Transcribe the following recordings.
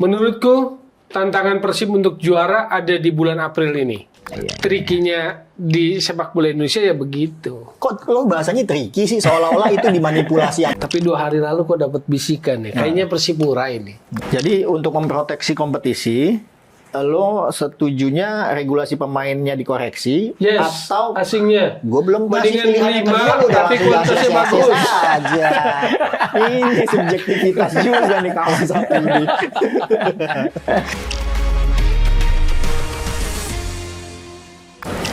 Menurutku tantangan Persib untuk juara ada di bulan April ini. Trikinya di sepak bola Indonesia ya begitu. Kok lo bahasanya tricky sih, seolah-olah itu dimanipulasi. Tapi 2 hari lalu kok dapat bisikan ya. Kayaknya Persib murah ini. Jadi untuk memproteksi kompetisi, lo setujunya regulasi pemainnya dikoreksi Yes, atau asingnya. gue belum kasih Mendingan pilihan yang 5, kedua, lo udah tapi langsung kualitasnya kasih bagus. aja. Ini subjektivitas juga nih kawan satu ini.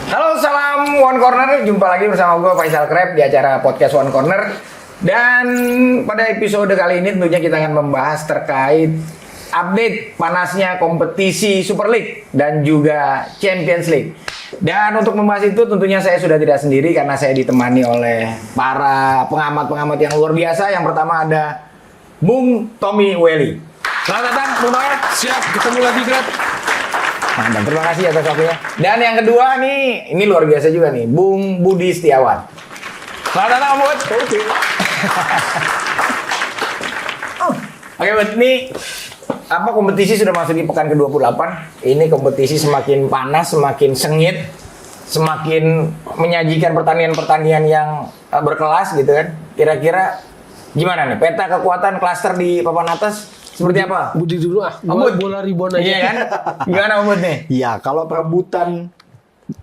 Halo, salam One Corner. Jumpa lagi bersama gue Faisal Kreb di acara podcast One Corner. Dan pada episode kali ini tentunya kita akan membahas terkait update panasnya kompetisi Super League dan juga Champions League. Dan untuk membahas itu tentunya saya sudah tidak sendiri karena saya ditemani oleh para pengamat-pengamat yang luar biasa. Yang pertama ada Bung Tommy Welly. Selamat datang, Bung Tommy. Siap, ketemu lagi, Grab. Mantap, terima kasih atas waktunya. Dan yang kedua nih, ini luar biasa juga nih, Bung Budi Setiawan. Selamat datang, Bud. Oke, Bud, ini apa kompetisi sudah masuk di pekan ke-28. Ini kompetisi semakin panas, semakin sengit, semakin menyajikan pertandingan-pertandingan yang berkelas gitu kan. Kira-kira gimana nih peta kekuatan klaster di papan atas seperti apa? Budi dulu bola ribon aja. Iya kan? Gimana Bud nih? Ya, kalau perebutan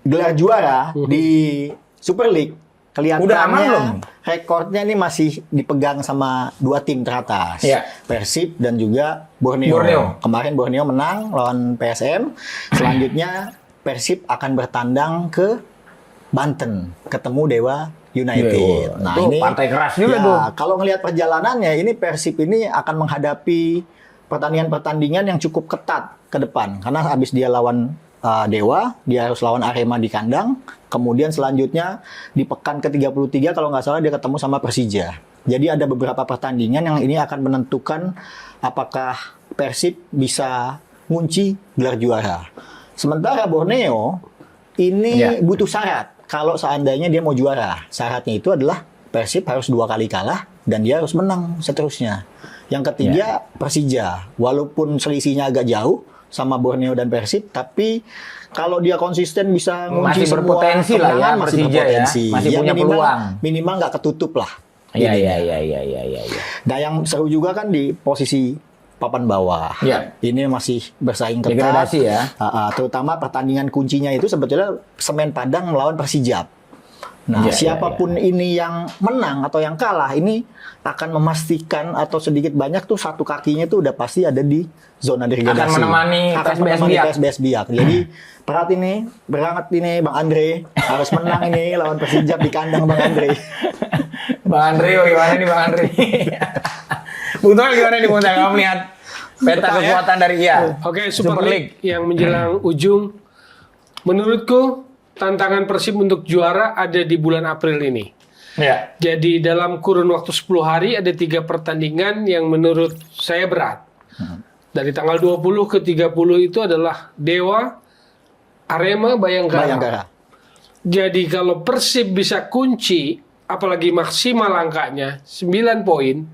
gelar juara di Super League Udah aman belum? kelihatannya rekornya ini masih dipegang sama 2 tim teratas. Iya. Persib dan juga Borneo. Kemarin Borneo menang lawan PSM. Selanjutnya Persib akan bertandang ke Banten, ketemu Dewa United. Nah, itu partai keras juga tuh. Kalau ngelihat perjalanannya, ini Persib ini akan menghadapi pertandingan-pertandingan yang cukup ketat ke depan. Karena habis dia lawan Dewa, dia harus lawan Arema di kandang. Kemudian selanjutnya di pekan ke-33 kalau nggak salah dia ketemu sama Persija. Jadi ada beberapa pertandingan yang ini akan menentukan apakah Persib bisa ngunci gelar juara. Sementara Borneo ini butuh syarat. Kalau seandainya dia mau juara, syaratnya itu adalah Persib harus 2 kali kalah dan dia harus menang seterusnya. Yang ketiga Persija, walaupun selisihnya agak jauh sama Borneo dan Persib, tapi kalau dia konsisten bisa ngunci Masih berpotensi lah ya, masih Persija berpotensi. ya. Masih punya peluang. Minimal nggak ketutup lah. Iya. Nah yang seru juga kan di posisi papan bawah. Iya. Ini masih bersaing ketat. Degradasi ya. Terutama pertandingan kuncinya itu sebetulnya Semen Padang melawan Persijap. Nah, siapapun ini yang menang atau yang kalah, ini akan memastikan atau sedikit banyak tuh satu kakinya tuh udah pasti ada di zona degradasi. Akan menemani PSBS Biak. Jadi perhati nih, berangkat ini Bang Andre harus menang ini lawan Persijap di kandang Bang Andre. Bang Andre, gimana nih Bang Andre? Bung Toel gimana nih Bung Toel? Kamu melihat peta kekuatan dari Oke, Super League yang menjelang ujung. Menurutku tantangan Persib untuk juara ada di bulan April ini. Ya. Jadi dalam kurun waktu 10 hari ada 3 pertandingan yang menurut saya berat. Dari tanggal 20 ke 30 itu adalah Dewa, Arema, Bayangkara. Jadi kalau Persib bisa kunci, apalagi maksimal angkanya 9 poin,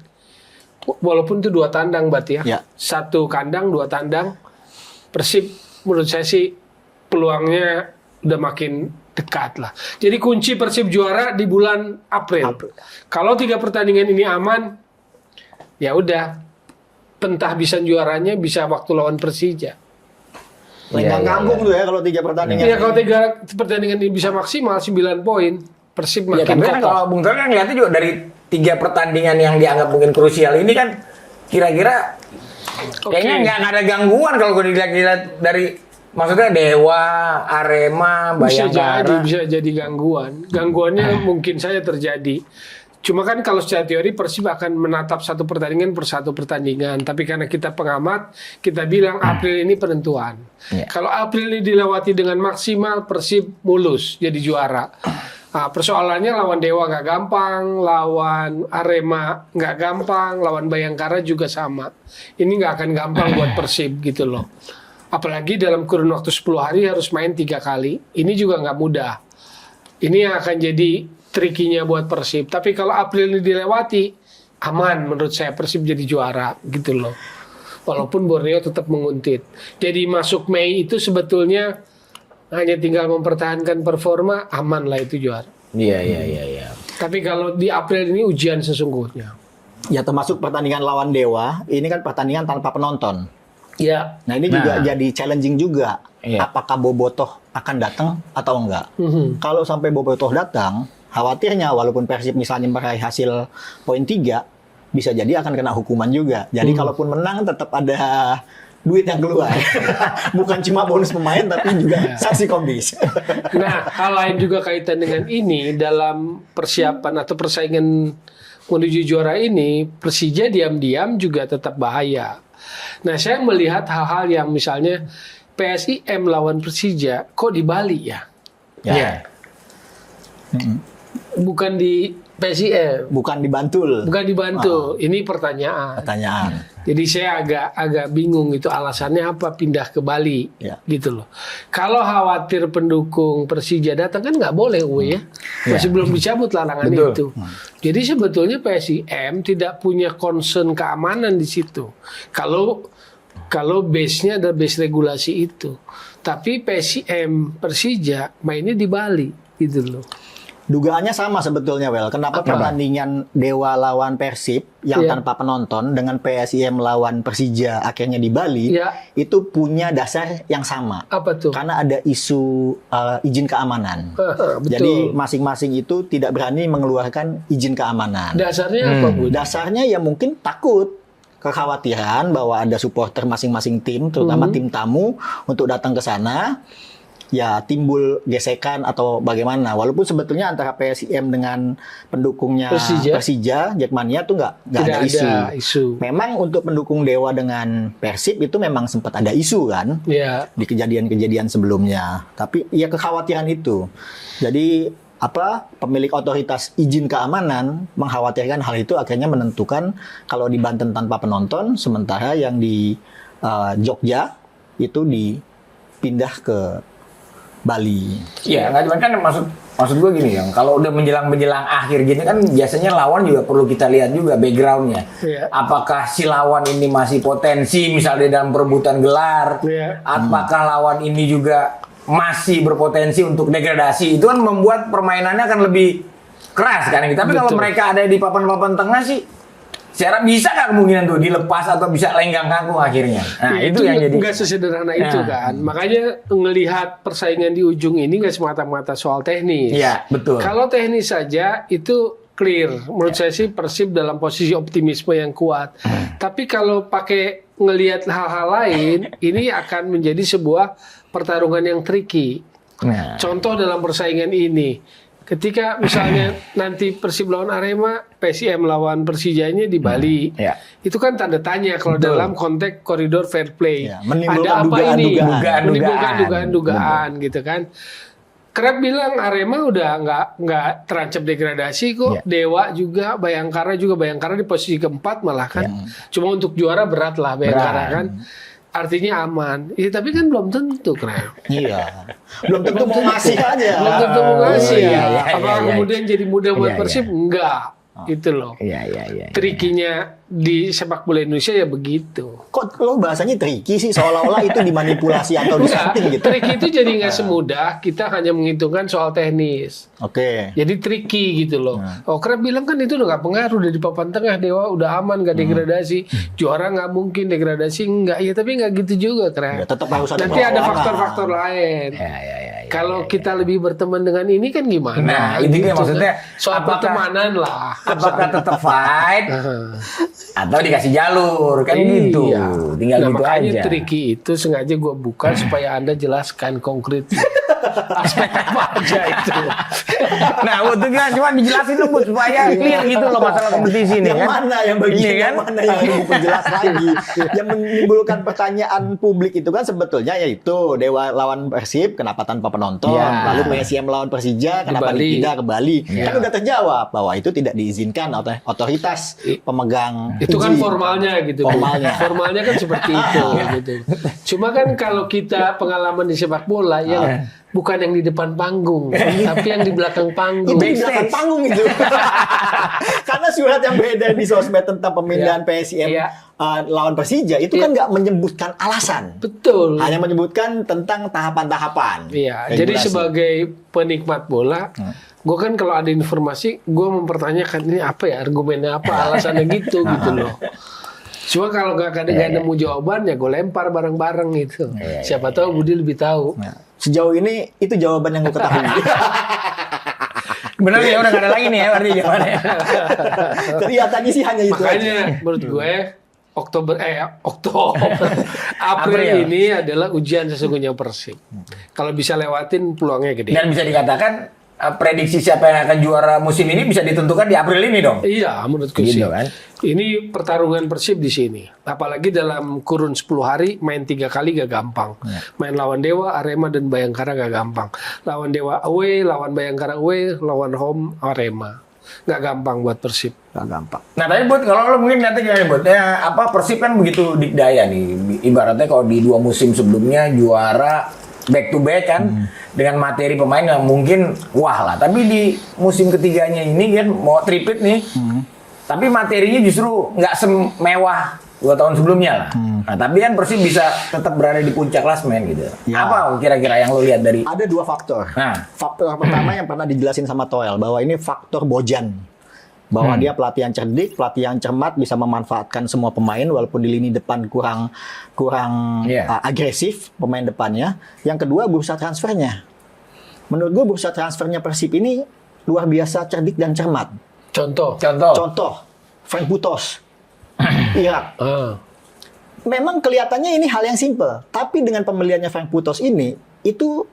walaupun itu 2 tandang berarti ya. 1 kandang, 2 tandang, Persib menurut saya sih peluangnya udah makin dekat lah. Jadi kunci Persib juara di bulan April. Kalau 3 pertandingan ini aman, ya udah, pentah bisa juaranya bisa waktu lawan Persija. Nggak nganggung tuh ya kalau 3 pertandingan. Iya, kalau 3 pertandingan ini bisa maksimal 9 poin, Persib Ya, makin kan kokoh. kalau Bung Toel kan ngeliatnya juga dari 3 pertandingan yang dianggap mungkin krusial ini kan kira-kira kayaknya nggak ada gangguan kalau gue dilihat dari maksudnya Dewa, Arema, Bayangkara. Bisa jadi gangguan. Gangguannya mungkin saja terjadi. Cuma kan kalau secara teori Persib akan menatap satu pertandingan per satu pertandingan. Tapi karena kita pengamat, kita bilang April ini penentuan. Kalau April ini dilewati dengan maksimal, Persib mulus jadi juara. Nah, persoalannya lawan Dewa nggak gampang, lawan Arema nggak gampang, lawan Bayangkara juga sama. Ini nggak akan gampang buat Persib gitu loh. Apalagi dalam kurun waktu 10 hari harus main 3 kali. Ini juga nggak mudah. Ini yang akan jadi trikinya buat Persib. Tapi kalau April ini dilewati, aman menurut saya Persib jadi juara gitu loh. Walaupun Borneo tetap menguntit. Jadi masuk Mei itu sebetulnya hanya tinggal mempertahankan performa, aman lah itu juara. Iya. Tapi kalau di April ini ujian sesungguhnya. Ya termasuk pertandingan lawan Dewa, ini kan pertandingan tanpa penonton. Ya. Nah ini juga jadi challenging juga. Iya. Apakah Bobotoh akan datang atau enggak? Kalau sampai Bobotoh datang, khawatirnya walaupun Persib misalnya meraih hasil poin 3, bisa jadi akan kena hukuman juga. Jadi kalaupun menang tetap ada duit yang keluar. Bukan cuma bonus pemain tapi juga sanksi komdis. Nah, hal lain juga kaitan dengan ini dalam persiapan atau persaingan menuju juara ini, Persija diam-diam juga tetap bahaya. Nah, saya melihat hal-hal yang misalnya PSIM lawan Persija kok di Bali ya? Iya. Bukan di PSIM. Bukan dibantul. Bukan dibantu. Ini pertanyaan. Jadi saya agak bingung itu alasannya apa pindah ke Bali, gitu loh. Kalau khawatir pendukung Persija datang kan nggak boleh, ya. Masih belum dicabut larangan itu. Jadi sebetulnya PSIM tidak punya concern keamanan di situ. Kalau base-nya ada base regulasi itu, tapi PSIM Persija mainnya di Bali, gitu loh. Dugaannya sama sebetulnya, Wel. Kenapa pertandingan Dewa lawan Persib yang tanpa penonton dengan PSIM lawan Persija akhirnya di Bali itu punya dasar yang sama. Apa tuh? Karena ada isu izin keamanan. Betul. Jadi masing-masing itu tidak berani mengeluarkan izin keamanan. Dasarnya apa, Bu? Dasarnya ya mungkin takut, kekhawatiran bahwa ada supporter masing-masing tim, terutama tim tamu untuk datang ke sana. Ya timbul gesekan atau bagaimana. Walaupun sebetulnya antara PSIM dengan pendukungnya Persija Jackmania tuh nggak ada isu. Memang untuk pendukung Dewa dengan Persib itu memang sempat ada isu kan di kejadian-kejadian sebelumnya. Tapi ya kekhawatiran itu. Jadi pemilik otoritas izin keamanan mengkhawatirkan hal itu akhirnya menentukan kalau di Banten tanpa penonton, sementara yang di Jogja itu dipindah ke Bali. Iya, nggak cuma kan maksud gue gini ya, kalau udah menjelang akhir gini kan biasanya lawan juga perlu kita lihat juga backgroundnya. Apakah si lawan ini masih potensi misalnya dalam perebutan gelar? Apakah lawan ini juga masih berpotensi untuk degradasi? Itu kan membuat permainannya akan lebih keras kan. Tapi kalau mereka ada di papan-papan tengah sih, secara bisa nggak kemungkinan tuh dilepas atau bisa lenggang kangkung akhirnya. Nah itu yang jadi nggak sesederhana itu kan. Makanya ngelihat persaingan di ujung ini nggak semata-mata soal teknis. Iya betul. Kalau teknis saja itu clear. Menurut saya sih Persib dalam posisi optimisme yang kuat. Tapi kalau pakai ngelihat hal-hal lain, ini akan menjadi sebuah pertarungan yang tricky. Contoh dalam persaingan ini. Ketika misalnya nanti Persib lawan Arema, PSIM lawan Persijanya di Bali, itu kan tanda tanya kalau dalam konteks koridor fair play. Ada apa ini? Menimbulkan dugaan-dugaan gitu kan. Krep bilang Arema udah nggak terancam degradasi kok. Dewa juga, Bayangkara di posisi keempat malah kan. Cuma untuk juara berat lah Bayangkara kan. Artinya aman. Ya, tapi kan belum tentu, Krep. Iya. Belum tentu mau ngasih aja. Belum tentu mau ngasih ya. Apakah kemudian jadi mudah buat Persib? Enggak. Itu loh. Trikinya di sepak bola Indonesia ya begitu. Kok lo bahasanya tricky sih, seolah-olah itu dimanipulasi atau disetting gitu. Tricky itu jadi nggak semudah kita hanya menghitungkan soal teknis. Jadi tricky gitu loh. Krep bilang kan itu udah nggak pengaruh, udah di papan tengah, Dewa udah aman, nggak degradasi. Juara nggak mungkin, degradasi nggak. Ya tapi nggak gitu juga, Krep. Tetap harus ada. Nanti ada faktor-faktor lain. Kalau kita lebih berteman dengan ini kan gimana? Nah itu dia maksudnya. Soal pertemanan lah. Apakah tetap fight atau dikasih jalur kan gitu. Tinggal gitu makanya aja. tricky itu sengaja gue buka supaya Anda jelaskan konkret aspek apa aja itu. Nah, itu kan cuma dijelasin dulu supaya clear gitu loh masalah kompetisi ini yang kan. Mana yang bagian yang mana yang harus diperjelas lagi. Yang menimbulkan pertanyaan publik itu kan sebetulnya yaitu Dewa lawan Persib kenapa tanpa penonton, lalu PSIM lawan Persija kenapa dipindah ke Bali. Kan udah terjawab bahwa itu tidak diizinkan oleh otoritas pemegang itu kan formalnya gitu. Formalnya kan seperti itu gitu. Cuma kan kalau kita pengalaman di sepak bola yang bukan yang di depan panggung, tapi yang di belakang panggung. Itu di belakang panggung itu. Karena surat yang beredar di sosmed tentang pemindahan PSIM lawan Persija itu kan nggak menyebutkan alasan. Betul. Hanya menyebutkan tentang tahapan-tahapan. Iya. Jadi sebagai penikmat bola, gue kan kalau ada informasi, gue mempertanyakan ini apa ya argumennya apa, alasannya gitu loh. Cuma kalau gak nemu jawaban ya gue lempar bareng-bareng gitu. Siapa tahu Budi lebih tahu. Sejauh ini itu jawaban yang gue ketahui. Benar ya, udah gak ada lagi nih ya berarti jawabannya. Kelihatannya sih hanya itu. Makanya menurut gue April ini adalah ujian sesungguhnya Persib. Kalau bisa lewatin peluangnya gede. Dan bisa dikatakan prediksi siapa yang akan juara musim ini bisa ditentukan di April ini dong. Iya, menurutku Gitu sih. kan? Ini pertarungan Persib di sini. Apalagi dalam kurun 10 hari main 3 kali gak gampang. Main lawan Dewa, Arema dan Bayangkara gak gampang. Lawan Dewa away, lawan Bayangkara away, lawan home Arema. Gak gampang buat Persib. Gak gampang. Nah tapi Bud, kalau lo mungkin nanti gimana Bud? Ya, Persib kan begitu dikdaya nih. Ibaratnya kalau di 2 musim sebelumnya juara back to back kan dengan materi pemain yang mungkin wah lah, tapi di musim ketiganya ini kan mau tripit nih, tapi materinya justru nggak semewah 2 tahun sebelumnya lah. Nah tapi kan Persib bisa tetap berada di puncak klasemen gitu. Ya. Apa kira-kira yang lo lihat dari? Ada 2 faktor. Nah. Faktor pertama yang pernah dijelasin sama Toel bahwa ini faktor Bojan. Bahwa dia pelatih yang cerdik, pelatih yang cermat, bisa memanfaatkan semua pemain walaupun di lini depan kurang agresif pemain depannya. Yang kedua bursa transfernya. Menurut gue bursa transfernya Persib ini luar biasa cerdik dan cermat. Contoh. Frank Butos, Irak. Memang kelihatannya ini hal yang simple, tapi dengan pembeliannya Frank Butos ini, itu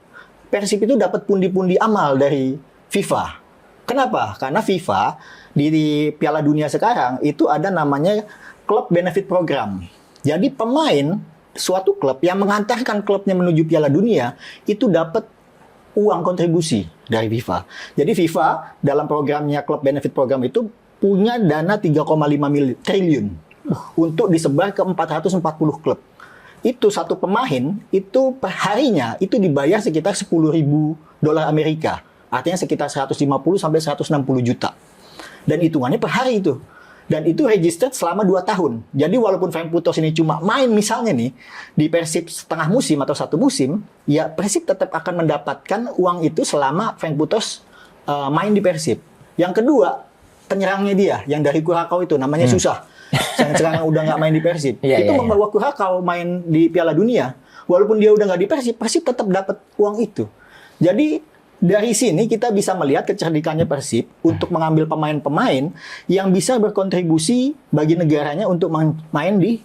Persib itu dapat pundi-pundi amal dari FIFA. Kenapa? Karena FIFA di Piala Dunia sekarang itu ada namanya Club Benefit Program. Jadi pemain suatu klub yang mengantarkan klubnya menuju Piala Dunia itu dapat uang kontribusi dari FIFA. Jadi FIFA dalam programnya Club Benefit Program itu punya dana 3,5 triliun untuk disebar ke 440 klub. Itu satu pemain itu per harinya itu dibayar sekitar $10.000 Amerika. Artinya sekitar 150 sampai 160 juta. Dan hitungannya per hari itu. Dan itu registered selama 2 tahun. Jadi walaupun Frank Butos ini cuma main misalnya nih di Persib setengah musim atau 1 musim, ya Persib tetap akan mendapatkan uang itu selama Frank Butos main di Persib. Yang kedua, penyerangnya dia yang dari Kurakau itu namanya Susah. Yang sekarang udah nggak main di Persib. Itu membawa Kurakau main di Piala Dunia. Walaupun dia udah nggak di Persib, Persib tetap dapat uang itu. Jadi dari sini kita bisa melihat kecerdikannya Persib untuk mengambil pemain-pemain yang bisa berkontribusi bagi negaranya untuk main di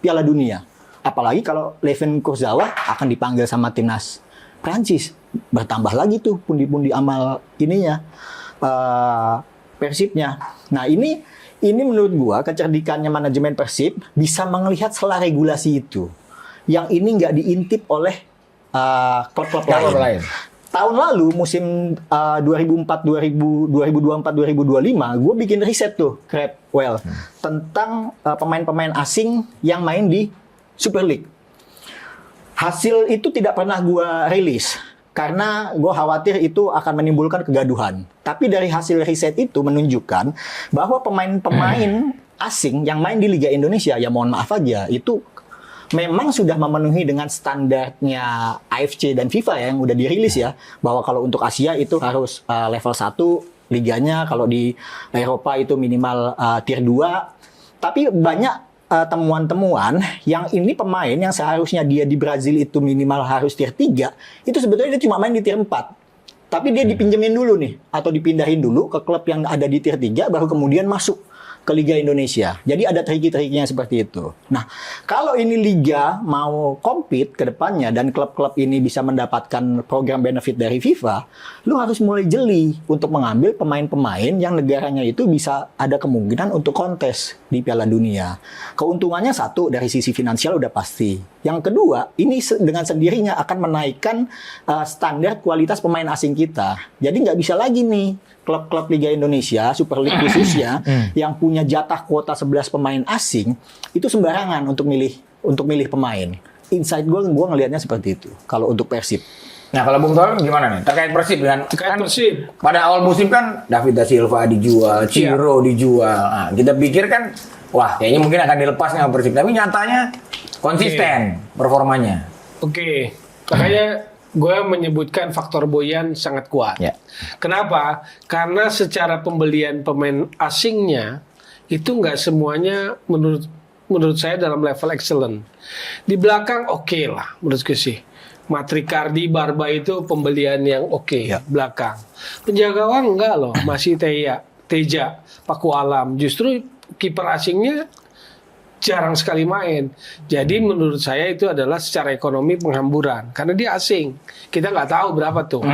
Piala Dunia. Apalagi kalau Levin Kurzawa akan dipanggil sama timnas Prancis. Bertambah lagi tuh pundi-pundi amal ininya Persibnya. Nah ini menurut gua kecerdikannya manajemen Persib bisa melihat celah regulasi itu. Yang ini nggak diintip oleh klub-klub lain. Tahun lalu musim 2024-2025 gue bikin riset tuh tentang pemain-pemain asing yang main di Super League. Hasil itu tidak pernah gue rilis karena gue khawatir itu akan menimbulkan kegaduhan. Tapi dari hasil riset itu menunjukkan bahwa pemain-pemain asing yang main di Liga Indonesia, ya mohon maaf aja, itu memang sudah memenuhi dengan standarnya AFC dan FIFA ya, yang udah dirilis ya, bahwa kalau untuk Asia itu harus level 1 liganya, kalau di Eropa itu minimal tier 2. Tapi banyak temuan-temuan yang ini pemain yang seharusnya dia di Brazil itu minimal harus tier 3, itu sebetulnya dia cuma main di tier 4. Tapi dia dipinjemin dulu nih, atau dipindahin dulu ke klub yang ada di tier 3, baru kemudian masuk ke Liga Indonesia. Jadi ada triki-trikinya seperti itu. Nah, kalau ini Liga mau compete ke depannya dan klub-klub ini bisa mendapatkan program benefit dari FIFA, lu harus mulai jeli untuk mengambil pemain-pemain yang negaranya itu bisa ada kemungkinan untuk kontes di Piala Dunia. Keuntungannya satu, dari sisi finansial udah pasti. Yang kedua, ini dengan sendirinya akan menaikkan standar kualitas pemain asing kita. Jadi nggak bisa lagi nih klub-klub Liga Indonesia, Super League khususnya, yang punya jatah kuota 11 pemain asing, itu sembarangan untuk milih pemain. Inside gue ngelihatnya seperti itu. Kalau untuk Persib. Nah kalau Bung Tol gimana nih terkait Persib dengan Terkait Persib. pada awal musim kan David da Silva dijual, Ciro dijual. Nah, kita pikir kan wah kayaknya mungkin akan dilepas nih sama Persib, tapi nyatanya konsisten performanya. Oke. Makanya gue menyebutkan faktor Boyan sangat kuat. Ya. Kenapa? Karena secara pembelian pemain asingnya itu nggak semuanya menurut saya dalam level excellent. Di belakang oke lah menurutku sih. Matrikardi, Barba itu pembelian yang oke belakang. Penjaga gawang enggak loh, masih Teja, Paku Alam. Justru kiper asingnya jarang sekali main. Jadi menurut saya itu adalah secara ekonomi penghamburan karena dia asing. Kita nggak tahu berapa tuh.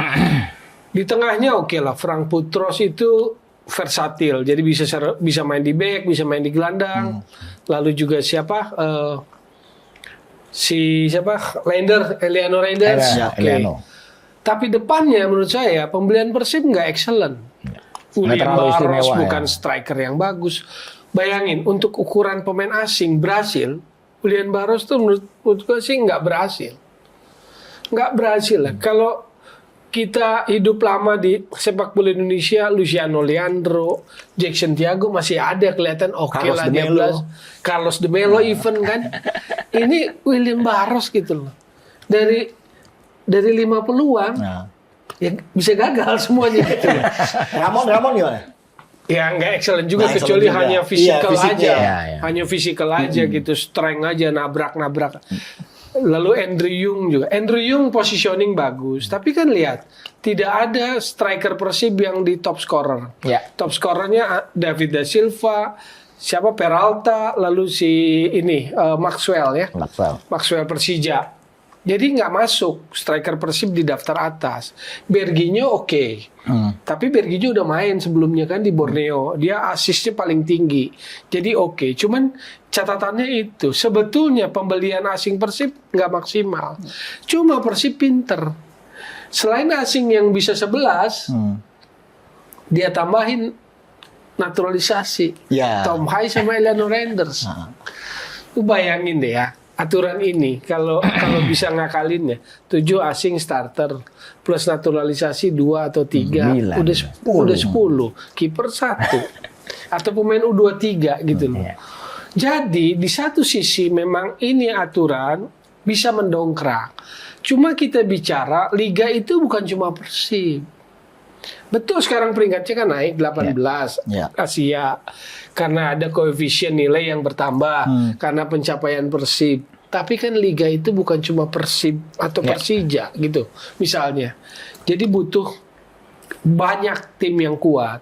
Di tengahnya oke lah, Frank Putros itu versatil. Jadi bisa main di back, bisa main di gelandang. Lalu juga Eliano Reinders. Eliano. Tapi depannya menurut saya pembelian Persib nggak excellent. William terlalu Barros istimewa, bukan striker yang bagus. Bayangin untuk ukuran pemain asing berhasil, William Barros tuh menurut gue sih nggak berhasil. Nggak berhasil lah. Kalau kita hidup lama di sepak bola Indonesia, Luciano Leandro, Jackson Thiago masih ada kelihatan oke lah dia belas. Carlos de Melo even kan. Ini William Barros gitu loh. Dari 50-an ya bisa gagal semuanya gitu loh. Ramon gimana? Ya nggak excellent juga Nggak kecuali excellent hanya juga. physical Iya, aja. ya. Hanya physical aja gitu, strength aja nabrak. Lalu Andrew Yung juga. Andrew Yung positioning bagus, tapi kan lihat tidak ada striker Persib yang di top scorer. Ya. Top scorernya David da Silva, siapa Peralta, lalu Maxwell ya. Maxwell Persija. Jadi nggak masuk striker Persib di daftar atas. Berginho oke. Tapi Berginho udah main sebelumnya kan di Borneo. Dia asisnya paling tinggi. Jadi oke. Cuman catatannya itu. Sebetulnya pembelian asing Persib nggak maksimal. Cuma Persib pinter. Selain asing yang bisa 11, dia tambahin naturalisasi. Ya. Tom Hai sama Eliano Reinders. Lu bayangin deh ya. Aturan ini kalau bisa ngakalinnya 7 asing starter plus naturalisasi 2 atau 3 udah 10 kiper 1 atau pemain U23 gitu loh. Jadi di satu sisi memang ini aturan bisa mendongkrak. Cuma kita bicara liga itu bukan cuma Persib. Betul sekarang peringkatnya kan naik 18 Asia karena ada koefisien nilai yang bertambah karena pencapaian Persib. Tapi kan liga itu bukan cuma Persib atau Persija gitu misalnya. Jadi butuh banyak tim yang kuat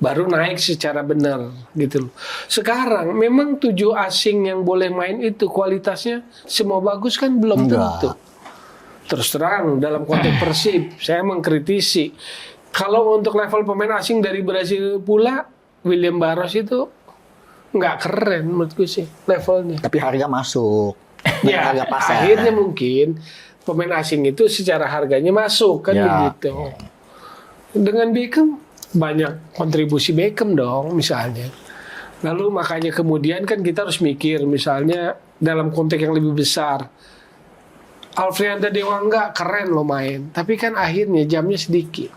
baru naik secara benar gitu loh. Sekarang memang 7 asing yang boleh main itu kualitasnya semua bagus kan belum tentu. Terus terang dalam konteks Persib saya mengkritisi kalau untuk level pemain asing dari Brasil pula William Barros itu nggak keren menurutku sih levelnya. Tapi harga masuk. Ya Harga pasar. akhirnya mungkin pemain asing itu secara harganya masuk kan begitu. Dengan Beckham banyak kontribusi Beckham dong misalnya. Lalu makanya kemudian kan kita harus mikir misalnya dalam konteks yang lebih besar. Alfreanda Dewangga keren loh main, tapi kan akhirnya jamnya sedikit.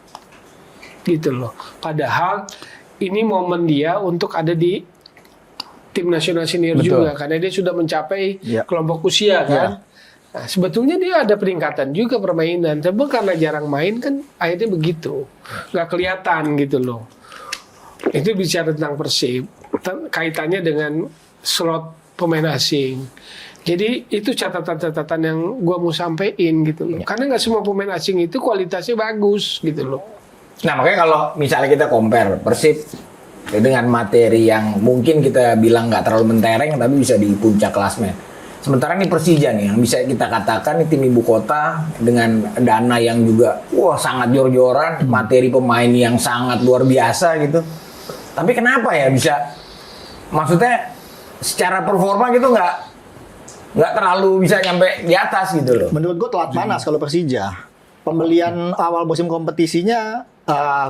Gitu loh. Padahal ini momen dia untuk ada di tim nasional senior juga karena dia sudah mencapai kelompok usia kan. Nah, sebetulnya dia ada peningkatan juga permainan, tapi karena jarang main kan akhirnya begitu, nggak kelihatan gitu loh. Itu bicara tentang Persib, kaitannya dengan slot pemain asing. Jadi itu catatan-catatan yang gua mau sampein gitu loh. Karena nggak semua pemain asing itu kualitasnya bagus gitu loh. Nah makanya kalau misalnya kita compare Persib dengan materi yang mungkin kita bilang nggak terlalu mentereng tapi bisa di puncak klasmen. Sementara ini Persija nih yang bisa kita katakan ini tim ibu kota dengan dana yang juga sangat jor-joran, materi pemain yang sangat luar biasa gitu. Tapi kenapa ya bisa maksudnya secara performa gitu nggak terlalu bisa nyampe di atas gitu loh. Menurut gue telat panas kalau Persija. Pembelian awal musim kompetisinya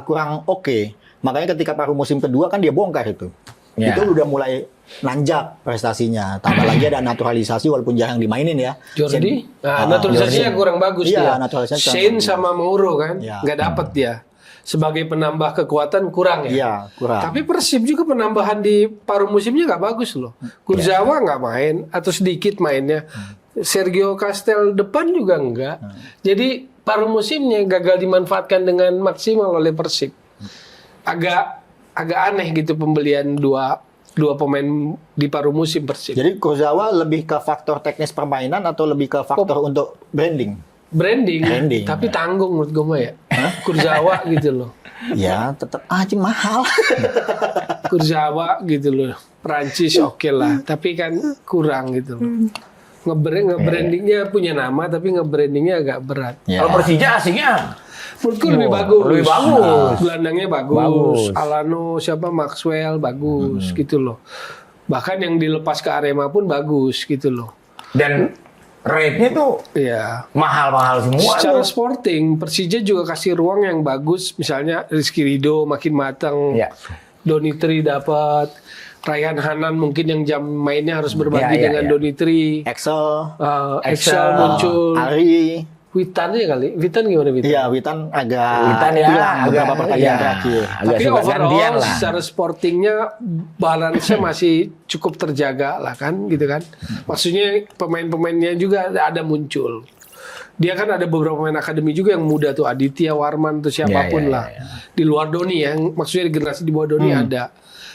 kurang oke. Makanya ketika paruh musim kedua kan dia bongkar itu. Ya. Itu udah mulai nanjak prestasinya. Tambah lagi ada naturalisasi walaupun jarang dimainin ya. Jordi, naturalisasinya kurang bagus Iya, dia. naturalisasinya kurang Shane bagus. sama Mauro kan, Iya. nggak dapat dia. Sebagai penambah kekuatan kurang ya. Iya, kurang. Tapi Persib juga penambahan di paruh musimnya nggak bagus loh. Kurzawa nggak main atau sedikit mainnya. Sergio Castel depan juga enggak. Jadi paruh musimnya gagal dimanfaatkan dengan maksimal oleh Persib. Agak aneh gitu pembelian dua pemain di paruh musim Persib. Jadi Kurzawa lebih ke faktor teknis permainan atau lebih ke faktor untuk branding? Branding, tapi tanggung menurut gue mah ya. Kurzawa gitu loh. Ya, tetap aja mahal. Kurzawa gitu loh. Prancis oke lah, tapi kan kurang gitu loh. Nge-brandingnya punya nama tapi nge-brandingnya agak berat. Ya. Kalau Persija asingnya Menurutku lebih bagus. lebih bagus. Gelandangnya bagus. Bagus. Alano siapa Maxwell bagus gitu loh. Bahkan yang dilepas ke Arema pun bagus gitu loh. dan rate-nya tuh Iya. mahal-mahal semua. Secara tuh. sporting Persija juga kasih ruang yang bagus. Misalnya Rizky Ridho makin matang. Ya. Donitri dapat. Ryan Hanan mungkin yang jam mainnya harus berbagi Ya, ya, dengan ya. Donitri. Excel, Excel muncul. Ari. Witan ya kali. Witan gimana Witan? Iya, Witan agak Witan ya, hilang beberapa agak- pertandingan iya. terakhir. Agak Tapi suka gantian overall lah. secara sportingnya balance-nya masih cukup terjaga lah kan gitu kan. Maksudnya pemain-pemainnya juga ada muncul. Dia kan ada beberapa pemain akademi juga yang muda tuh Aditya Warman atau siapapun Ya, ya, lah. ya. Di luar Doni yang maksudnya di generasi di bawah Doni ada.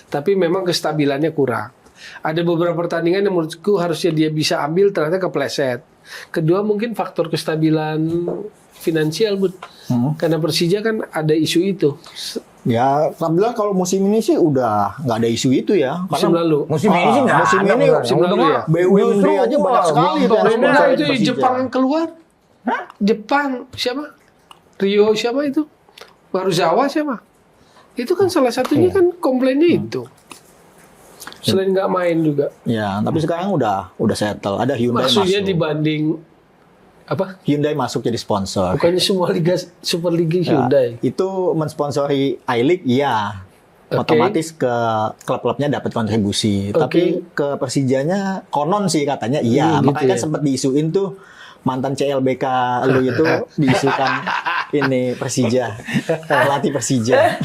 Tapi memang kestabilannya kurang. Ada beberapa pertandingan yang menurutku harusnya dia bisa ambil ternyata kepleset. Kedua mungkin faktor kestabilan finansial Bud. Karena Persija kan ada isu itu Ya, alhamdulillah kalau musim ini sih udah nggak ada isu itu ya. musim lalu. Musim ini sih nggak musim ada. ini musim lalu ya? BUMD aja banyak sekali tuh yang Nah, sponsorin itu Persija. Jepang yang keluar. Jepang siapa? Rio siapa itu? Maruzawa siapa? Itu kan salah satunya kan komplainnya itu. Selain nggak main juga. Ya, tapi sekarang udah settle. Ada Hyundai Maksudnya masuk. dibanding apa? Hyundai masuk jadi sponsor. Bukannya semua liga Super Liga Ya, Hyundai. itu mensponsori I-League, ya. Oke. Otomatis ke klub-klubnya dapat kontribusi. Oke. Tapi ke Persijanya konon sih katanya iya. Gitu Makanya kan ya. sempat diisuin tuh mantan CLBK lu itu diisukan ini Persija. Pelatih Persija.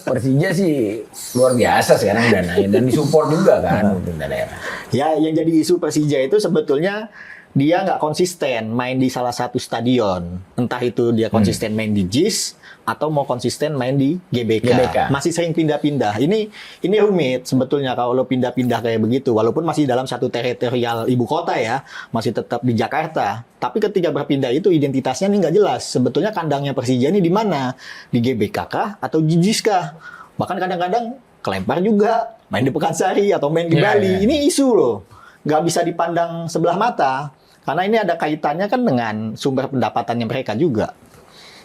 Persija sih luar biasa sekarang dananya dan disupport juga kan pemerintah daerah. Ya, yang jadi isu Persija itu sebetulnya dia nggak konsisten main di salah satu stadion. Entah itu dia konsisten main di JIS atau mau konsisten main di GBK. Masih sering pindah-pindah. Ini rumit sebetulnya kalau lo pindah-pindah kayak begitu. Walaupun masih dalam satu teritorial ibu kota ya, masih tetap di Jakarta. Tapi ketika berpindah itu identitasnya nih nggak jelas. Sebetulnya kandangnya Persija ini di mana? Di GBK kah atau di JIS kah? Bahkan kadang-kadang kelempar juga main di Pekansari atau main di Ya, Bali. ya. Ini isu loh. Nggak bisa dipandang sebelah mata. Karena ini ada kaitannya kan dengan sumber pendapatannya mereka juga.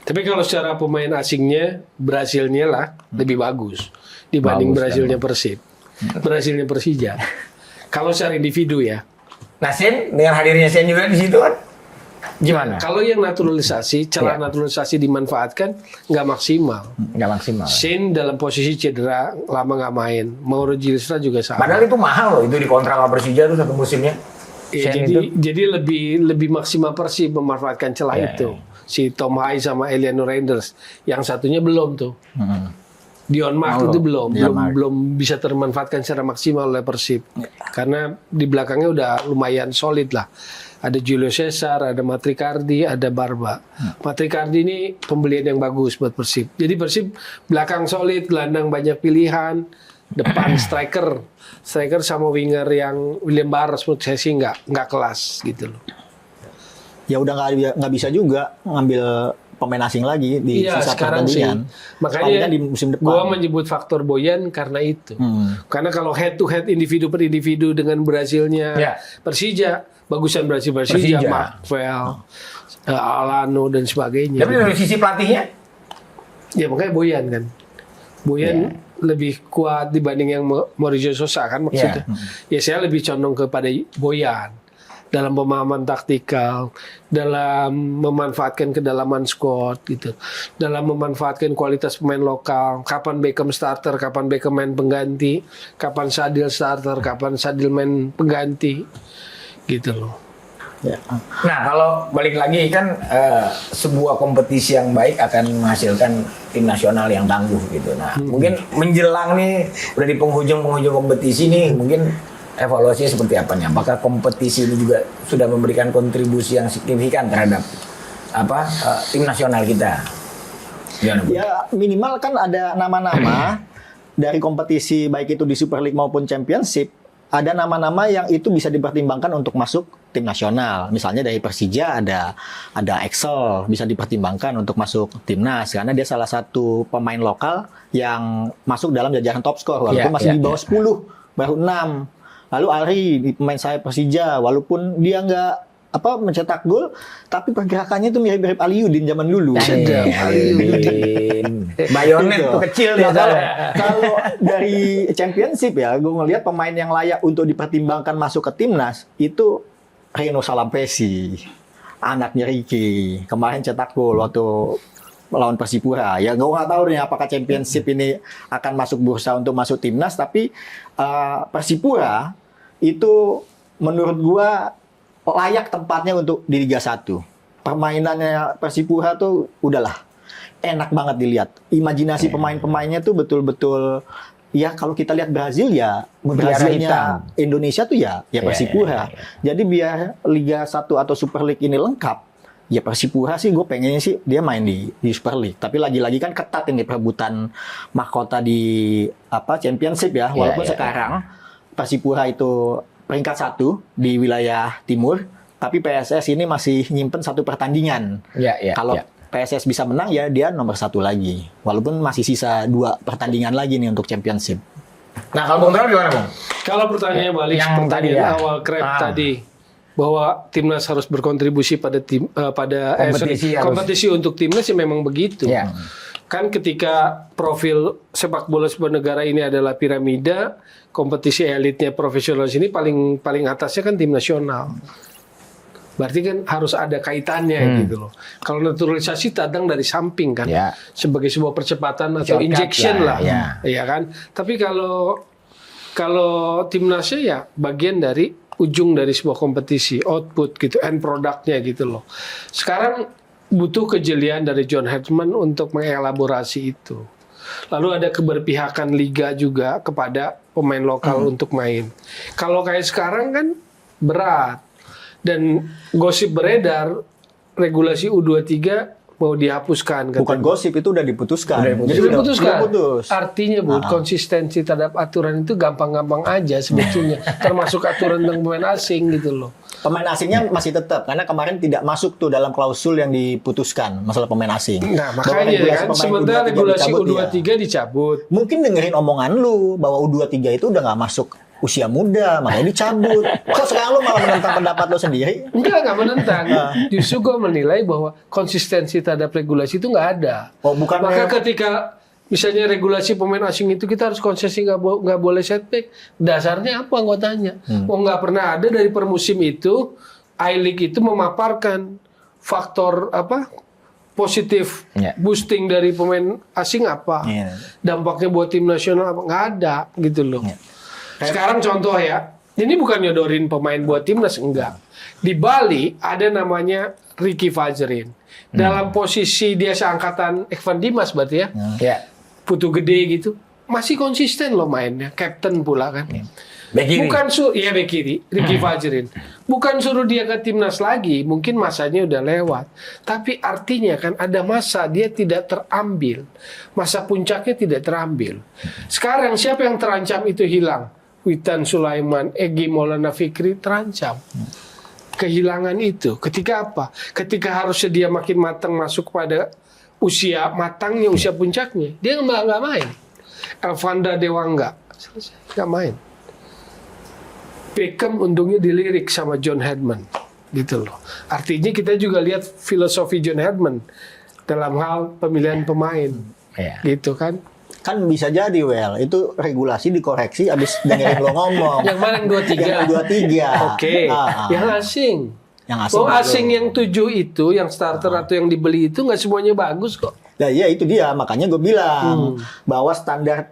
Tapi kalau secara pemain asingnya Brasilnya lah lebih bagus dibanding Bagus, Brasilnya Persib. Brasilnya Persija. Kalau secara individu ya. Nah, Sen dengan hadirnya Sen juga di situ kan gimana? Kalau yang naturalisasi, celah Iya. naturalisasi dimanfaatkan nggak maksimal. Nggak maksimal. Shane dalam posisi cedera lama nggak main. Mauro Gilstra juga sama. Padahal itu mahal loh itu di kontrak sama Persija tuh satu musimnya. Ya, Sen jadi lebih maksimal Persib memanfaatkan celah Ya, itu. Si Tom Hai sama Eliano Reinders. Yang satunya belum tuh. Dion Mark itu belum bisa termanfaatkan secara maksimal oleh Persib. Karena di belakangnya udah lumayan solid lah. Ada Julio Cesar, ada Matricardi, ada Barba. Matricardi ini pembelian yang bagus buat Persib. Jadi Persib belakang solid, gelandang banyak pilihan, depan striker sama winger yang William Barros menurut saya sih nggak kelas gitu loh. Ya udah nggak bisa juga ngambil pemain asing lagi di Iya sisa sekarang sih. pertandingan. Makanya Palingan di musim depan. gua menyebut faktor Boyan karena itu. Karena kalau head to head individu per individu dengan Brasilnya Ya. Persija, bagusan Persija, Persija. Maxwell, Alano dan sebagainya. Tapi dari sisi pelatihnya Ya makanya Boyan kan. Boyan lebih kuat dibanding yang Mauricio Sosa kan maksudnya. Ya saya lebih condong kepada Boyan. dalam pemahaman taktikal, dalam memanfaatkan kedalaman squad gitu, dalam memanfaatkan kualitas pemain lokal, kapan Beckham starter, kapan Beckham main pengganti, kapan Sadil starter, kapan Sadil main pengganti, gitu loh. Ya. Nah, kalau balik lagi kan sebuah kompetisi yang baik akan menghasilkan tim nasional yang tangguh gitu. Nah, mungkin menjelang nih udah di penghujung kompetisi nih, mungkin evaluasinya seperti apa nih? Apakah kompetisi ini juga sudah memberikan kontribusi yang signifikan terhadap tim nasional kita? Gimana, Bu? Ya minimal kan ada nama-nama dari kompetisi baik itu di Super League maupun Championship, ada nama-nama yang itu bisa dipertimbangkan untuk masuk tim nasional. Misalnya dari Persija ada Excel bisa dipertimbangkan untuk masuk timnas karena dia salah satu pemain lokal yang masuk dalam jajaran top skor walaupun masih di bawah 10, baru 6. Lalu Ari pemain sayap Persija walaupun dia nggak mencetak gol tapi pergerakannya itu mirip-mirip Aliudin zaman dulu. Aliudin. Bayonet tuh kecil dia. Kalau dari Championship ya, gue ngelihat pemain yang layak untuk dipertimbangkan masuk ke timnas itu Reno Salampesi, anaknya Ricky, kemarin cetak gol waktu lawan Persipura. Ya gue nggak tahu nih apakah Championship ini akan masuk bursa untuk masuk timnas, tapi Persipura itu menurut gue layak tempatnya untuk di Liga 1. Permainannya Persipura tuh udahlah enak banget dilihat. Imajinasi pemain-pemainnya tuh betul-betul ya kalau kita lihat Brazil ya Brazilnya Indonesia tuh ya Persipura. Jadi biar Liga 1 atau Super League ini lengkap, ya Persipura sih gue pengennya sih dia main di Super League. Tapi lagi-lagi kan ketat ini perebutan mahkota di Championship ya. Walaupun sekarang Persipura itu peringkat 1 di wilayah timur, tapi PSS ini masih nyimpen 1 pertandingan. Kalau PSS bisa menang ya dia nomor 1 lagi. Walaupun masih sisa 2 pertandingan lagi nih untuk Championship. Nah, kalau Bung Tero gimana, Bung? Kalau pertanyaannya balik yang pertanyaan awal Krep tadi bahwa timnas harus berkontribusi pada kompetisi untuk timnas ya memang begitu. Kan ketika profil sepak bola sebuah negara ini adalah piramida, kompetisi elitnya profesional sini paling atasnya kan tim nasional. Berarti kan harus ada kaitannya gitu loh. Kalau naturalisasi datang dari samping kan, sebagai sebuah percepatan atau injection lah, ya kan. Tapi kalau timnasnya ya bagian dari ujung dari sebuah kompetisi, output gitu, end produknya gitu loh. Sekarang butuh kejelian dari John Herdman untuk mengelaborasi itu. Lalu ada keberpihakan liga juga kepada pemain lokal untuk main. Kalau kayak sekarang kan berat. Dan gosip beredar regulasi U23 mau dihapuskan. Bukan gosip, itu udah diputuskan. Udah putus. Artinya konsistensi terhadap aturan itu gampang-gampang aja sebetulnya. Termasuk aturan tentang pemain asing gitu loh. Pemain asingnya masih tetap karena kemarin tidak masuk tuh dalam klausul yang diputuskan masalah pemain asing. Nah makanya kan sementara regulasi U23 dicabut. Mungkin dengerin omongan lu bahwa U23 itu udah nggak masuk usia muda, makanya dicabut. Kok sekarang lu malah menentang pendapat lu sendiri? Nggak menentang. Justru gue menilai bahwa konsistensi terhadap regulasi itu nggak ada. Maka ketika misalnya regulasi pemain asing itu kita harus konsesi nggak boleh setback. Dasarnya apa anggotanya? Nggak pernah ada dari per musim itu I-League itu memaparkan faktor positif boosting dari pemain asing apa, dampaknya buat tim nasional apa, nggak ada gitu loh. Sekarang contoh ya, ini bukan nyodorin pemain buat timnas, enggak. Di Bali ada namanya Ricky Fajrin. Dalam posisi dia seangkatan Evan Dimas berarti ya. Putu gede gitu. Masih konsisten loh mainnya, captain pula kan. Bek kiri. Bukan bek kiri, Ricky Fajrin. Bukan suruh dia ke timnas lagi, mungkin masanya udah lewat. Tapi artinya kan ada masa dia tidak terambil. Masa puncaknya tidak terambil. Sekarang siapa yang terancam itu hilang? Witan Sulaiman, Egy Maulana Fikri terancam. Kehilangan itu. Ketika apa? Ketika harusnya dia makin matang masuk pada usia matangnya, usia puncaknya. Dia nggak main. Elvanda Dewangga selesai, nggak main. Beckham untungnya dilirik sama John Herdman. Gitu loh. Artinya kita juga lihat filosofi John Herdman dalam hal pemilihan pemain. Gitu kan. Kan bisa jadi, itu regulasi dikoreksi abis dengerin lo ngomong. Yang mana yang 23? Yang 23. Oke. Yang asing. Yang asing. Asing yang 7 itu, yang starter atau yang dibeli itu nggak semuanya bagus kok. Nah iya itu dia, makanya gue bilang bahwa standar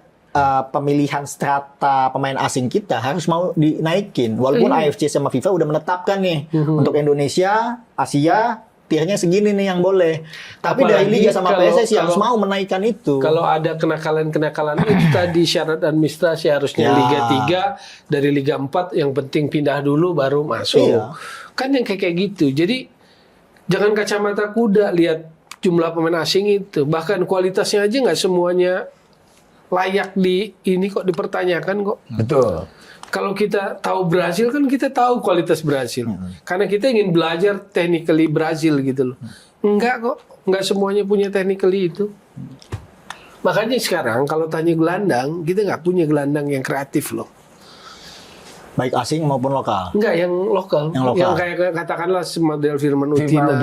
pemilihan strata pemain asing kita harus mau dinaikin. Walaupun AFC sama FIFA udah menetapkan nih untuk Indonesia, Asia tiernya segini nih yang boleh. Tapi Apalagi dari Liga sama PSSI harus mau menaikkan itu. Kalau ada kenakalan-kenakalan itu tadi syarat administrasi harusnya Liga 3 dari Liga 4 yang penting pindah dulu baru masuk. Iya. Kan yang kayak gitu. Jadi jangan kacamata kuda lihat jumlah pemain asing itu. Bahkan kualitasnya aja nggak semuanya layak di ini kok dipertanyakan kok. Betul. Kalau kita tahu Brazil kan kita tahu kualitas Brazil. Karena kita ingin belajar technically Brazil gitu loh. Enggak kok, enggak semuanya punya technically itu. Makanya sekarang kalau tanya gelandang, kita nggak punya gelandang yang kreatif loh. Baik asing maupun lokal. Enggak, yang lokal. Yang lokal. Yang kayak katakanlah model Firman Utina.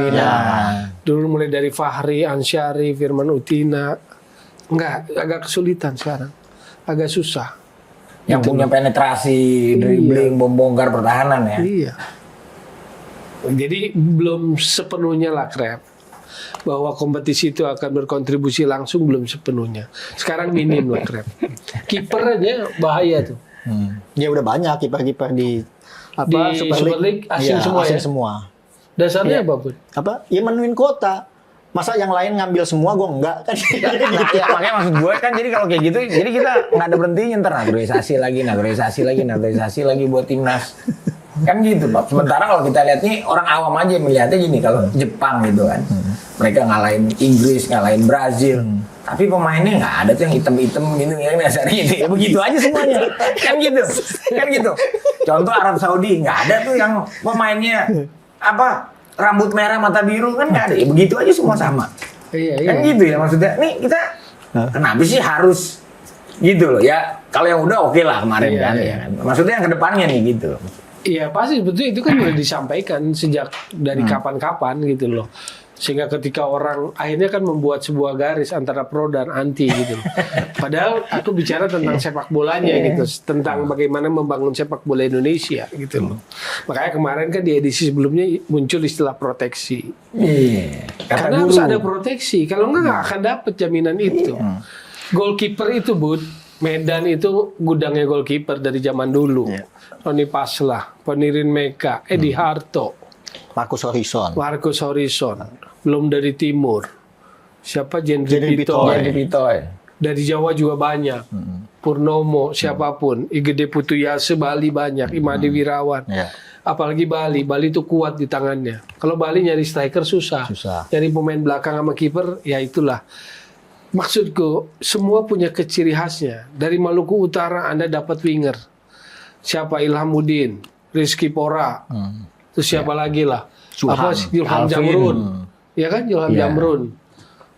Dulu mulai dari Fahri, Ansyari, Firman Utina. Enggak, agak kesulitan sekarang. Agak susah. Yang punya penetrasi, dribbling, bongkar pertahanan ya. Iya. Jadi belum sepenuhnya lah Krep. Bahwa kompetisi itu akan berkontribusi langsung belum sepenuhnya. Sekarang minim lah Krep. Kiper aja bahaya tuh. Ya udah banyak kiper-kiper di Super League asing semua asing ya? semua. Dasarnya apa Bud? Ya menuin kota. Masa yang lain ngambil semua gue enggak kan? Nah, ya, makanya maksud gue kan jadi kalau kayak gitu, jadi kita nggak ada berhentinya ntar naturalisasi lagi buat timnas. Kan gitu Pak. Sementara kalau kita lihat nih orang awam aja melihatnya gini, kalau Jepang gitu kan. Mereka ngalahin Inggris, ngalahin Brazil. Tapi pemainnya nggak ada tuh yang hitam-hitam gitu yang dasar gitu. Ya begitu aja semuanya. Kan gitu. Contoh Arab Saudi nggak ada tuh yang pemainnya rambut merah mata biru, kan nggak ada. Ya begitu aja semua sama. Iya. Kan gitu ya maksudnya. Nih kita kenapa sih harus gitu loh ya? Kalau yang udah oke lah kemarin Iya, kan. iya. Ya kan. Maksudnya yang kedepannya nih gitu. Iya pasti betul, itu kan udah disampaikan sejak dari kapan-kapan gitu loh. Sehingga ketika orang akhirnya kan membuat sebuah garis antara pro dan anti gitu loh. Padahal aku bicara tentang sepak bolanya gitu, tentang bagaimana membangun sepak bola Indonesia gitu loh. Makanya kemarin kan di edisi sebelumnya muncul istilah proteksi. Iya. Karena harus ada proteksi, kalau nggak akan dapat jaminan itu. Goalkeeper itu Bud, Medan itu gudangnya goalkeeper dari zaman dulu. Roni Paslah, Ponirin Meka, Edi Harto, Marcus Horizon, belum dari timur. Siapa? Jendri Pitoy. Dari Jawa juga banyak. Purnomo, siapapun. Igede Putuyase, Bali banyak. Imade Wirawan. Apalagi Bali itu kuat di tangannya. Kalau Bali nyari striker susah. Nyari pemain belakang sama kiper, ya itulah. Maksudku, semua punya keciri khasnya. Dari Maluku Utara Anda dapat winger. Siapa? Ilhamuddin, Rizky Pora. Terus siapa lagi lah? Julham Jamrun. Ya kan, Julham Jamrun.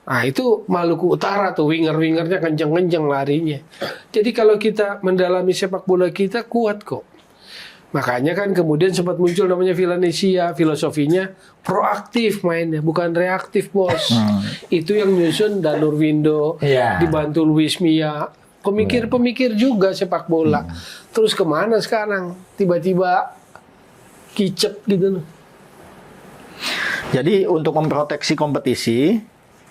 Nah itu Maluku Utara tuh, winger-wingernya kenceng-kenceng larinya. Jadi kalau kita mendalami sepak bola kita kuat kok. Makanya kan kemudian sempat muncul namanya Villanesia, filosofinya proaktif mainnya, bukan reaktif bos. Itu yang nyusun Danur Windo, dibantu Luis Mia, pemikir-pemikir juga sepak bola. Terus kemana sekarang? Tiba-tiba kicep gitu. Jadi untuk memproteksi kompetisi,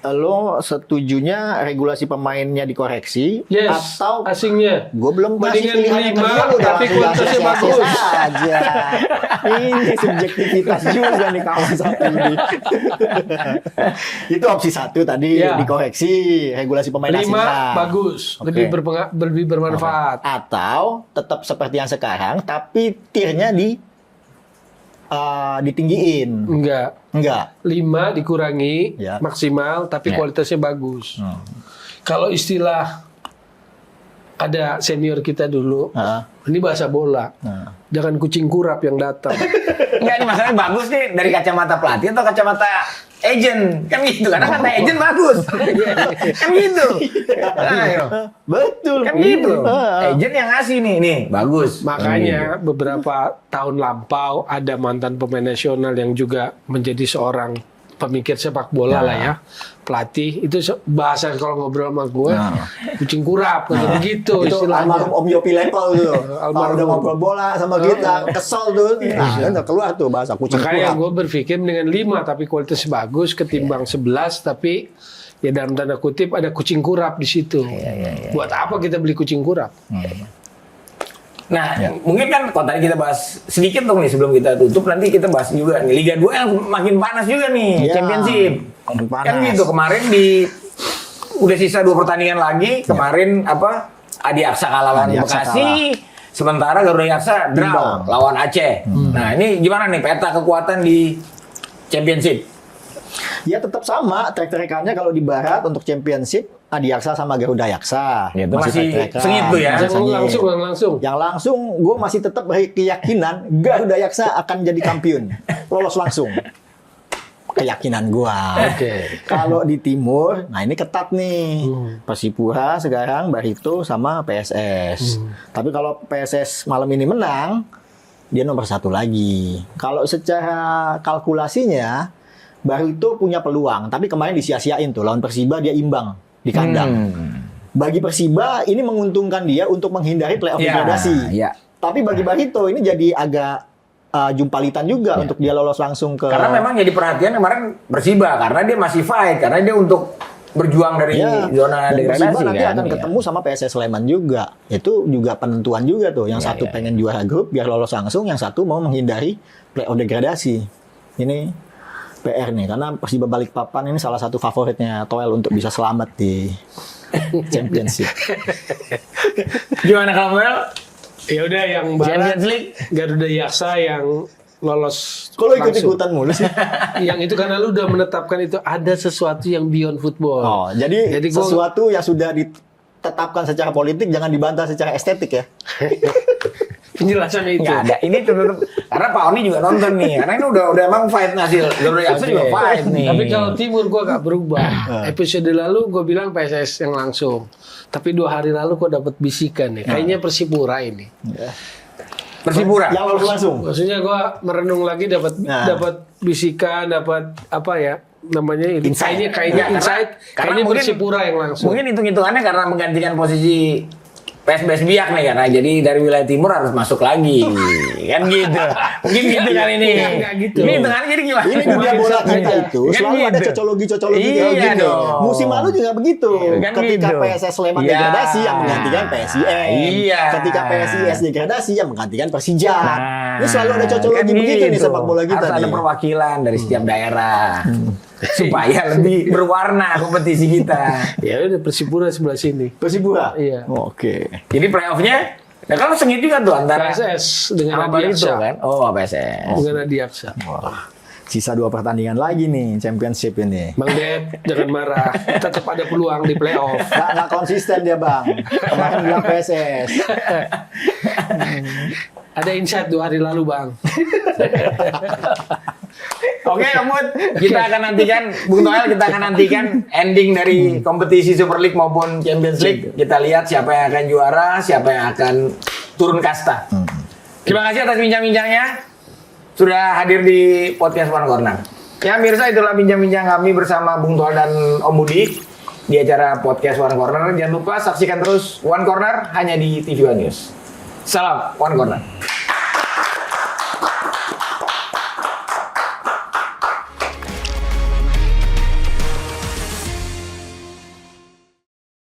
lo setujunya regulasi pemainnya dikoreksi atau asingnya? Gue belum kasih pilihan yang kedua, tapi kualitasnya bagus aja. Ini subjektivitas juga nih kawan satu ini. Itu opsi 1 tadi dikoreksi regulasi pemain asingnya. 5 bagus, lebih bermanfaat. Atau tetap seperti yang sekarang, tapi tiernya ditinggiin. Enggak. 5 dikurangi maksimal tapi kualitasnya bagus. Kalau istilah ada senior kita dulu, ini bahasa bola. Jangan kucing kurap yang datang. Enggak, ini masalahnya bagus nih dari kacamata pelatih atau kacamata agent. Kan gitu, karena kata agent bagus. Kan gitu. Ayo. Betul. Kan gitu. Agent yang ngasih nih bagus. Makanya beberapa tahun lampau ada mantan pemain nasional yang juga menjadi seorang pemikir sepak bola lah ya, pelatih itu bahasa kalau ngobrol sama gue kucing kurap begitu Itu almarhum Om Yopi Level tuh. Kalau udah ngobrol bola sama kita, kesel tuh. Nah, udah keluar tuh bahasa kucing Makanya kurap. gue berpikir dengan 5 tapi kualitas bagus ketimbang 11 tapi ya dalam tanda kutip ada kucing kurap di situ. Buat apa kita beli kucing kurap? Nah, mungkin kan kalau tadi kita bahas sedikit dong nih sebelum kita tutup, nanti kita bahas juga nih Liga 2 yang makin panas juga nih, Iya, Championship. makin panas. Kan gitu kemarin udah sisa 2 pertandingan lagi, kemarin Adi Aksa kalah lawan Adi Aksa Bekasi, sementara Garuda Aksa draw Imbang. lawan Aceh. Nah, ini gimana nih peta kekuatan di Championship? Ya tetap sama track record-nya kalau di barat untuk championship Adi Aksa sama Garuda Aksa. Itu masih track record. sengit tuh ya. Masih sengit. Langsung. Yang langsung gue masih tetap berkeyakinan Garuda Aksa akan jadi kampiun. Lolos langsung. Keyakinan gue. Oke. Kalau di timur, nah ini ketat nih. Persipura sekarang Barito sama PSS. Tapi kalau PSS malam ini menang, dia nomor 1 lagi. Kalau secara kalkulasinya Barito punya peluang, tapi kemarin disia-siain tuh lawan Persiba dia imbang di kandang. Bagi Persiba ini menguntungkan dia untuk menghindari playoff degradasi. Ya. Tapi bagi Barito ini jadi agak jumpalitan juga untuk dia lolos langsung ke. Karena memang jadi perhatian kemarin Persiba karena dia masih fight, karena dia untuk berjuang dari zona dan degradasi Persiba nanti kan. akan ketemu sama PSS Sleman juga. Itu juga penentuan juga tuh. Yang satu pengen juara grup biar lolos langsung, yang satu mau menghindari playoff degradasi. Ini PR nih, karena Persiba Balikpapan ini salah satu favoritnya Toel untuk bisa selamat di Championship. Gimana kalau Mel? Ya udah yang Champions barat League? Garuda Yaksa yang lolos. Kalau langsung. ikut-ikutan mulu sih. Yang itu karena lu udah menetapkan itu ada sesuatu yang beyond football. Oh, jadi gua- sesuatu yang sudah ditetapkan secara politik jangan dibantah secara estetik ya. penjelasannya itu. Nggak ada. Ini tetap karena Pak Oni juga nonton nih. Karena ini udah emang fight hasil. Garuda Yaksa juga fight nih. Tapi kalau timur gua gak berubah. Episode lalu gua bilang PSS yang langsung. Tapi 2 hari lalu gua dapat bisikan nih. Kayaknya Persipura ini. Persipura. Yang lolos langsung. Maksudnya gua merenung lagi dapat bisikan, dapat apa ya? Namanya ini. Insight. Kayaknya insight. Kayaknya mungkin- Persipura yang langsung. Mungkin hitung-hitungannya karena menggantikan posisi PSBS Biak nih, karena jadi dari wilayah timur harus masuk lagi kan gitu. Mungkin gitu kan ini. Enggak gitu. Ini hitungannya jadi gimana? Ini dunia bola kita Kan itu Kan selalu ada gitu. cocologi Iya kayak gini. dong. Musim lalu juga begitu. Kan Ketika gitu. PSS Sleman Iya. degradasi yang menggantikan PSIS. Iya. Ketika PSIS degradasi yang menggantikan Persija. Nah, Ini selalu ada cocologi kan begitu nih gitu. sepak bola kita Harus ada nih. perwakilan dari setiap daerah. Supaya lebih berwarna kompetisi kita. Ya udah Persipura sebelah sini. Persipura. Iya. Oke. Jadi playoff-nya, ya kan sengit juga tuh antara PSS dengan sama Barito Adiaksa. kan? Oh, PSS. Dengan Adiaksa. Sisa 2 pertandingan lagi nih Championship ini. Bang Ded, jangan marah. Tetap ada peluang di playoff. Nggak konsisten dia bang. Kemarin bilang PSS. Ada insight 2 hari lalu, Bang. Oke, Omud, kita akan nantikan, Bung Toel, kita akan nantikan ending dari kompetisi Super League maupun Champions League. Kita lihat siapa yang akan juara, siapa yang akan turun kasta. Terima kasih atas bincang-bincangnya. Sudah hadir di podcast One Corner. Ya, Mirsa, itulah bincang-bincang kami bersama Bung Toel dan Om Budi di acara podcast One Corner. Jangan lupa saksikan terus One Corner hanya di TV One News. Salam One Corner.